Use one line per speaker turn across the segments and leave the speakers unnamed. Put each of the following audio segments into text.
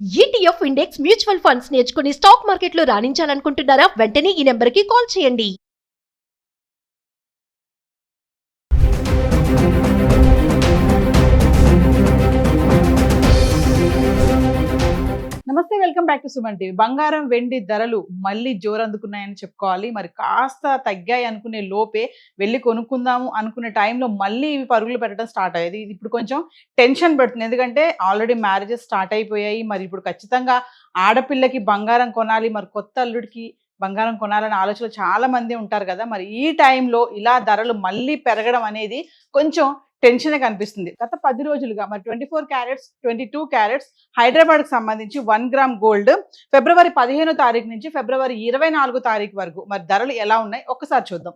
ETF index mutual funds నేర్చుకుని stock మార్కెట్లో రాణించాలనుకుంటున్నారా? వెంటనే ఈ నెంబర్కి కాల్ చేయండి.
నమస్తే, welcome back to Suman TV. బంగారం వెండి ధరలు మళ్ళీ జోరందుకున్నాయని చెప్పుకోవాలి. మరి కాస్త తగ్గాయి అనుకునే లోపే వెళ్ళి కొనుక్కుందాము అనుకునే టైంలో మళ్ళీ ఇవి పరుగులు పెట్టడం స్టార్ట్ అయ్యేది. ఇది ఇప్పుడు కొంచెం టెన్షన్ పెడుతుంది. ఎందుకంటే ఆల్రెడీ మ్యారేజెస్ స్టార్ట్ అయిపోయాయి. మరి ఇప్పుడు ఖచ్చితంగా ఆడపిల్లకి బంగారం కొనాలి, మరి కొత్త అల్లుడికి బంగారం కొనాలనే ఆలోచన చాలా మంది ఉంటారు కదా. మరి ఈ టైంలో ఇలా ధరలు మళ్ళీ పెరగడం అనేది కొంచెం టెన్షన్ కనిపిస్తుంది. గత 10 రోజులుగా మరి 24 క్యారెట్స్ 22 క్యారెట్స్ హైదరాబాద్కి సంబంధించి 1 గ్రామ్ గోల్డ్ ఫిబ్రవరి 15 తారీఖు నుంచి ఫిబ్రవరి 24 తారీఖు వరకు మరి ధరలు ఎలా ఉన్నాయి ఒక్కసారి చూద్దాం.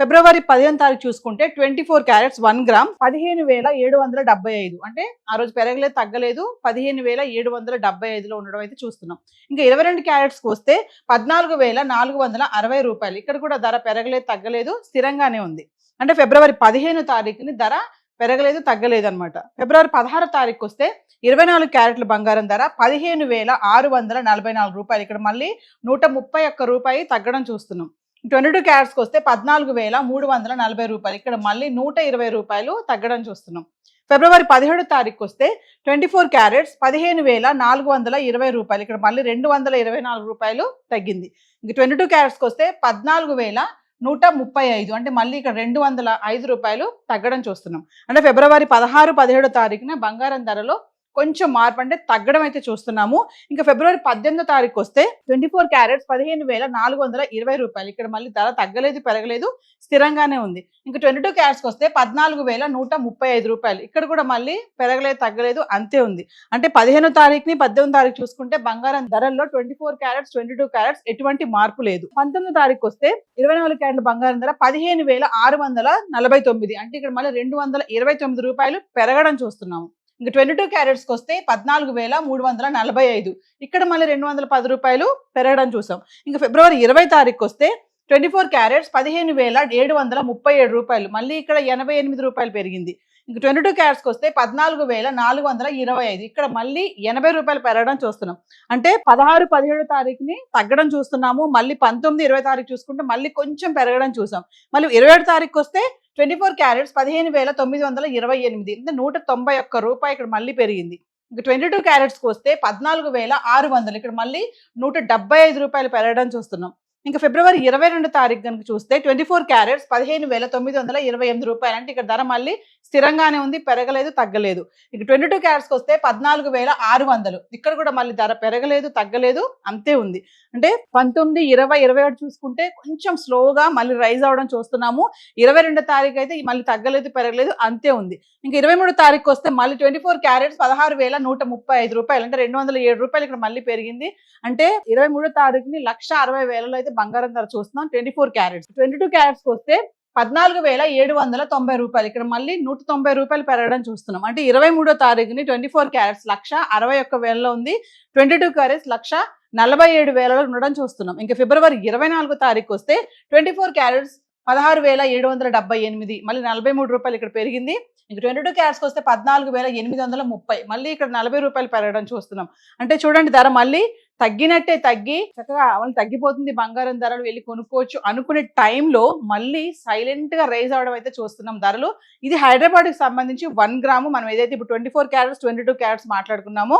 ఫిబ్రవరి 15 తారీఖు చూసుకుంటే 24 క్యారెట్స్ 1 గ్రామ్ 15,775, అంటే ఆ రోజు పెరగలేదు తగ్గలేదు, 15,775లో ఉండడం అయితే చూస్తున్నాం. ఇంకా 22 క్యారెట్స్కి వస్తే 14,460 రూపాయలు. ఇక్కడ కూడా ధర పెరగలేదు తగ్గలేదు, స్థిరంగానే ఉంది. అంటే ఫిబ్రవరి 15 తారీఖుని ధర పెరగలేదు తగ్గలేదు అనమాట. ఫిబ్రవరి 16 తారీఖు వస్తే 24 క్యారెట్ల బంగారం ధర 15,644 రూపాయలు. ఇక్కడ మళ్ళీ 131 రూపాయి తగ్గడం చూస్తున్నాం. 22 క్యారెట్స్కి వస్తే 14,340 రూపాయలు. ఇక్కడ మళ్ళీ 120 రూపాయలు తగ్గడం చూస్తున్నాం. ఫిబ్రవరి 17 తారీఖు వస్తే 24 క్యారెట్స్ 15,420 రూపాయలు. ఇక్కడ మళ్ళీ 224 రూపాయలు తగ్గింది. ఇంక 22 క్యారెట్స్కి వస్తే 14,135, అంటే మళ్ళీ ఇక్కడ 205 రూపాయలు తగ్గడం చూస్తున్నాం. అంటే ఫిబ్రవరి 16, 17 తారీఖున బంగారం ధరలో కొంచెం మార్పు, అంటే తగ్గడం అయితే చూస్తున్నాము. ఇంకా ఫిబ్రవరి 18 తారీఖు వస్తే 24 క్యారెట్స్ 15,420 రూపాయలు. ఇక్కడ మళ్ళీ ధర తగ్గలేదు పెరగలేదు, స్థిరంగానే ఉంది. ఇంకా 22 క్యారెట్స్కి వస్తే 14,135 రూపాయలు. ఇక్కడ కూడా మళ్ళీ పెరగలేదు తగ్గలేదు, అంతే ఉంది. అంటే 15 తారీఖుని 18 తారీఖు చూసుకుంటే బంగారం ధరల్లో 24 క్యారెట్స్ 22 క్యారెట్స్ ఎటువంటి మార్పు లేదు. 19 తారీఖు వస్తే 24 క్యారెట్ల బంగారం ధర 15,649, అంటే ఇక్కడ మళ్ళీ 229 రూపాయలు పెరగడం చూస్తున్నాము. ఇంకా 22 క్యారెట్స్కి వస్తే 14,345, ఇక్కడ మళ్ళీ 210 రూపాయలు పెరగడం చూసాం. ఇంకా ఫిబ్రవరి 20 తారీఖు వస్తే 24 క్యారెట్స్ 15,737 రూపాయలు, మళ్ళీ ఇక్కడ 88 రూపాయలు పెరిగింది. ఇంకా 22 క్యారెట్స్కి వస్తే 14,425, ఇక్కడ మళ్ళీ 80 రూపాయలు పెరగడం చూస్తున్నాం. అంటే 16, 17 తారీఖుని తగ్గడం చూస్తున్నాము. మళ్ళీ 19, 20 తారీఖు చూసుకుంటే మళ్ళీ కొంచెం పెరగడం చూసాం. మళ్ళీ 27 తారీఖు వస్తే 24 క్యారెట్స్ 15,928, అంటే 191 రూపాయి ఇక్కడ మళ్ళీ పెరిగింది. ఇంకా 22 క్యారెట్స్కి వస్తే 14,600, ఇక్కడ మళ్ళీ 175 రూపాయలు పెరగడం చూస్తున్నాం. ఇంకా ఫిబ్రవరి 22 తారీఖు కనుక చూస్తే 24 క్యారెట్స్ 15,928 రూపాయలు, అంటే ఇక్కడ ధర మళ్ళీ స్థిరంగానే ఉంది, పెరగలేదు తగ్గలేదు. ఇక 22 క్యారెట్స్కి వస్తే 14,600, ఇక్కడ కూడా మళ్ళీ ధర పెరగలేదు తగ్గలేదు, అంతే ఉంది. అంటే 19, 20, 21 చూసుకుంటే కొంచెం స్లోగా మళ్ళీ రైజ్ అవడం చూస్తున్నాము. 22 తారీఖు అయితే మళ్ళీ తగ్గలేదు పెరగలేదు, అంతే ఉంది. ఇంకా 23 తారీఖు వస్తే మళ్ళీ 24 క్యారెట్స్ 16,135 రూపాయలు, అంటే 207 రూపాయలు ఇక్కడ మళ్ళీ పెరిగింది. అంటే 23 తారీఖుని 1,60,000లో అయితే బంగారం ధర చూస్తున్నాం 24 క్యారెట్స్. 22 క్యారెట్స్కి వస్తే 14,790 రూపాయలు, ఇక్కడ మళ్ళీ 190 రూపాయలు పెరగడం చూస్తున్నాం. అంటే 23 తారీఖుని 24 క్యారెట్స్ 1,61,000లో ఉంది, 22 క్యారెట్స్ 1,47,000లో ఉండడం చూస్తున్నాం. ఇంకా ఫిబ్రవరి 24 తారీఖు వస్తే 24 క్యారెట్స్ 16,778, మళ్ళీ 43 రూపాయలు ఇక్కడ పెరిగింది. ఇంక 22 క్యారెట్స్కి వస్తే 14,830, మళ్ళీ ఇక్కడ 40 రూపాయలు పెరగడం చూస్తున్నాం. అంటే చూడండి ధర మళ్ళీ తగ్గినట్టే తగ్గి చక్కగా మళ్ళీ తగ్గిపోతుంది బంగారం ధరలు, వెళ్ళి కొనుక్కోవచ్చు అనుకునే టైంలో మళ్ళీ సైలెంట్ గా రైజ్ అవడం అయితే చూస్తున్నాం ధరలు. ఇది హైదరాబాద్కి సంబంధించి 1 గ్రాము మనం ఏదైతే ఇప్పుడు 24 క్యారెట్స్ 22 క్యారెట్స్ మాట్లాడుకున్నామో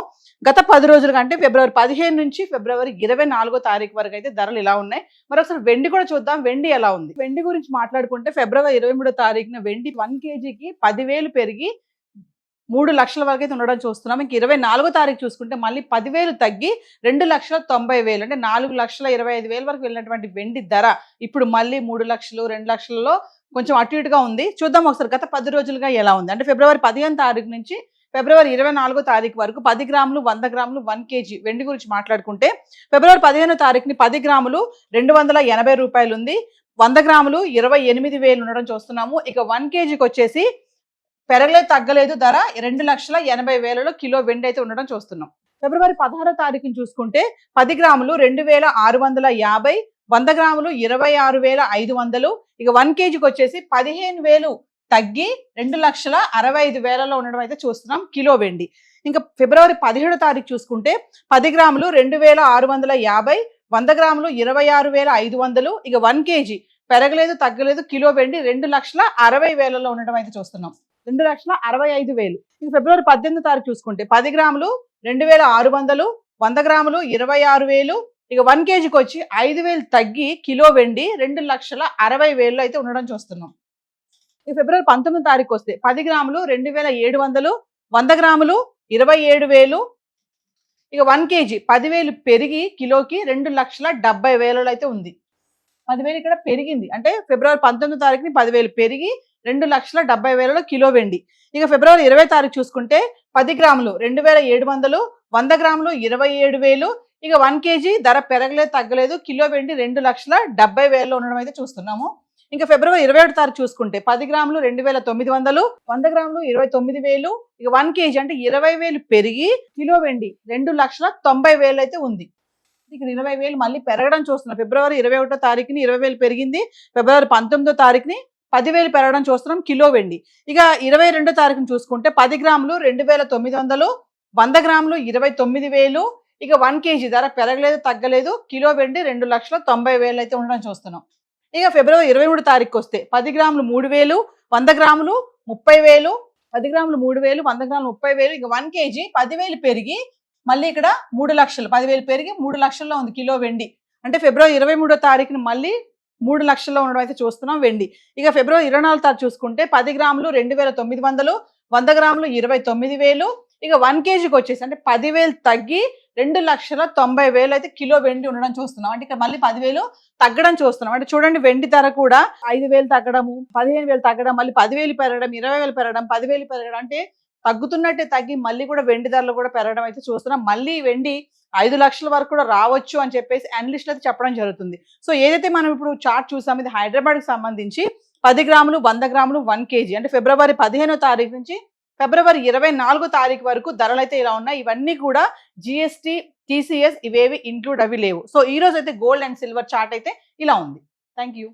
గత 10 రోజుల కంటే ఫిబ్రవరి 15 నుంచి ఫిబ్రవరి 24 తారీఖు వరకు అయితే ధరలు ఇలా ఉన్నాయి. మరొకసారి వెండి కూడా చూద్దాం, వెండి ఎలా ఉంది. వెండి గురించి మాట్లాడుకుంటే ఫిబ్రవరి 23 తారీఖున వెండి 1 కేజీకి 10,000 పెరిగి 3 లక్షల వరకు అయితే ఉండడం చూస్తున్నాం. ఇంక 24 తారీఖు చూసుకుంటే మళ్ళీ 10,000 తగ్గి 2,90,000, అంటే 4,25,000 వరకు వెళ్ళినటువంటి వెండి ధర ఇప్పుడు మళ్ళీ 3 లక్షలు 2 లక్షలలో కొంచెం అటు ఇటుగా ఉంది. చూద్దాం ఒకసారి గత 10 రోజులుగా ఎలా ఉంది. అంటే ఫిబ్రవరి 15 తారీఖు నుంచి ఫిబ్రవరి 24 తారీఖు వరకు 10 గ్రాములు 100 గ్రాములు 1 కేజీ వెండి గురించి మాట్లాడుకుంటే ఫిబ్రవరి 15 తారీఖుని 10 గ్రాములు 280 రూపాయలు ఉంది, 100 గ్రాములు 28,000 ఉండడం చూస్తున్నాము. ఇక 1 కేజీకి వచ్చేసి పెరగలేదు తగ్గలేదు, ధర 2,80,000లో కిలో వెండి అయితే ఉండడం చూస్తున్నాం. ఫిబ్రవరి 16 తారీఖుని చూసుకుంటే 10 గ్రాములు 2,650, 100 గ్రాములు 26,500, ఇక 1 కేజీకి వచ్చేసి 15,000 తగ్గి 2,65,000లో ఉండడం అయితే చూస్తున్నాం కిలో వెండి. ఇంకా ఫిబ్రవరి 17వ తారీఖు చూసుకుంటే 10 గ్రాములు 2650, 100 గ్రాములు 26,500, ఇక 1 కేజీ పెరగలేదు తగ్గలేదు కిలో వెండి 2,60,000 ఉండడం అయితే చూస్తున్నాం. 2,65,000. ఇక ఫిబ్రవరి 18వ తారీఖు చూసుకుంటే 10 గ్రాములు 2,600, 100 గ్రాములు 26,000, ఇక 1 కేజీకి వచ్చి 5,000 తగ్గి కిలో వెండి 2,60,000 అయితే ఉండడం చూస్తున్నాం. ఇక ఫిబ్రవరి 19వ తారీఖు వస్తే 10 గ్రాములు 2,700, 100 గ్రాములు 27,000, ఇక 1 కేజీ 10,000 పెరిగి కిలోకి 2,70,000 అయితే ఉంది. 10,000 ఇక్కడ పెరిగింది, అంటే ఫిబ్రవరి 19వ తారీఖుని 10,000 పెరిగి 2,70,000 కిలో వెండి. ఇక ఫిబ్రవరి 20వ తారీఖు చూసుకుంటే 10 గ్రాములు 2,700, 100 గ్రాములు 27,000, ఇక 1 కేజీ ధర పెరగలేదు తగ్గలేదు కిలో వెండి 2,70,000 ఉండడం అయితే చూస్తున్నాము. ఇంకా ఫిబ్రవరి 21వ తారీఖు చూసుకుంటే 10 గ్రాములు 2,900, 100 గ్రాములు 29,000, ఇక 1 కేజీ అంటే 20,000 పెరిగి కిలో వెండి 2,90,000 అయితే ఉంది. ఇక్కడ 20,000 మళ్ళీ పెరగడం చూస్తున్నాం. ఫిబ్రవరి 21వ తారీఖుని 20,000 పెరిగింది, ఫిబ్రవరి 19వ తారీఖుని 10,000 పెరగడం చూస్తున్నాం కిలో వెండి. ఇక 22వ తారీఖుని చూసుకుంటే 10 గ్రాములు 2,900, 100 గ్రాములు 29,000, ఇక 1 కేజీ ధర పెరగలేదు తగ్గలేదు కిలో వెండి 2,90,000 అయితే ఉండడం చూస్తున్నాం. ఇక ఫిబ్రవరి 23వ తారీఖు వస్తే 10 గ్రాములు 3,000, 100 గ్రాములు 30,000, 10 గ్రాములు 3,000, 100 గ్రాములు 30,000, ఇక 1 కేజీ 10,000 పెరిగి మళ్ళీ ఇక్కడ 3 లక్షలు, 10,000 పెరిగి 3 లక్షల్లో ఉంది కిలో వెండి. అంటే ఫిబ్రవరి 23వ తారీఖున మళ్ళీ 3 లక్షల్లో ఉండడం అయితే చూస్తున్నాం వెండి. ఇక ఫిబ్రవరి 24వ తారీఖు చూసుకుంటే 10 గ్రాములు 2,900, 100 గ్రాములు 29,000, ఇక 1 కేజీకి వచ్చేసి అంటే 10,000 తగ్గి 2,90,000 అయితే కిలో వెండి ఉండడం చూస్తున్నాం. అంటే ఇక్కడ మళ్ళీ 10,000 తగ్గడం చూస్తున్నాం. అంటే చూడండి, వెండి ధర కూడా 5,000 తగ్గడము, 15,000 తగ్గడం, మళ్ళీ 10,000 పెరగడం, 20,000 పెరగడం, 10,000 పెరగడం, అంటే తగ్గుతున్నట్టే తగ్గి మళ్ళీ కూడా వెండి ధరలు కూడా పెరగడం అయితే చూస్తున్నాం. మళ్ళీ వెండి 5 లక్షల వరకు కూడా రావచ్చు అని చెప్పేసి అనలిస్టులు అయితే చెప్పడం జరుగుతుంది. సో ఏదైతే మనం ఇప్పుడు చార్ట్ చూసాం, ఇది హైదరాబాద్కి సంబంధించి 10 గ్రాములు, 100 గ్రాములు, 1 కేజీ, అంటే ఫిబ్రవరి 15వ తారీఖు నుంచి ఫిబ్రవరి 24వ తారీఖు వరకు ధరలు అయితే ఇలా ఉన్నాయి. ఇవన్నీ కూడా జిఎస్టీ, టీసీఎస్ ఇవేవి ఇంక్లూడ్ అవి లేవు. సో ఈ రోజు అయితే గోల్డ్ అండ్ సిల్వర్ చార్ట్ అయితే ఇలా ఉంది. Thank you.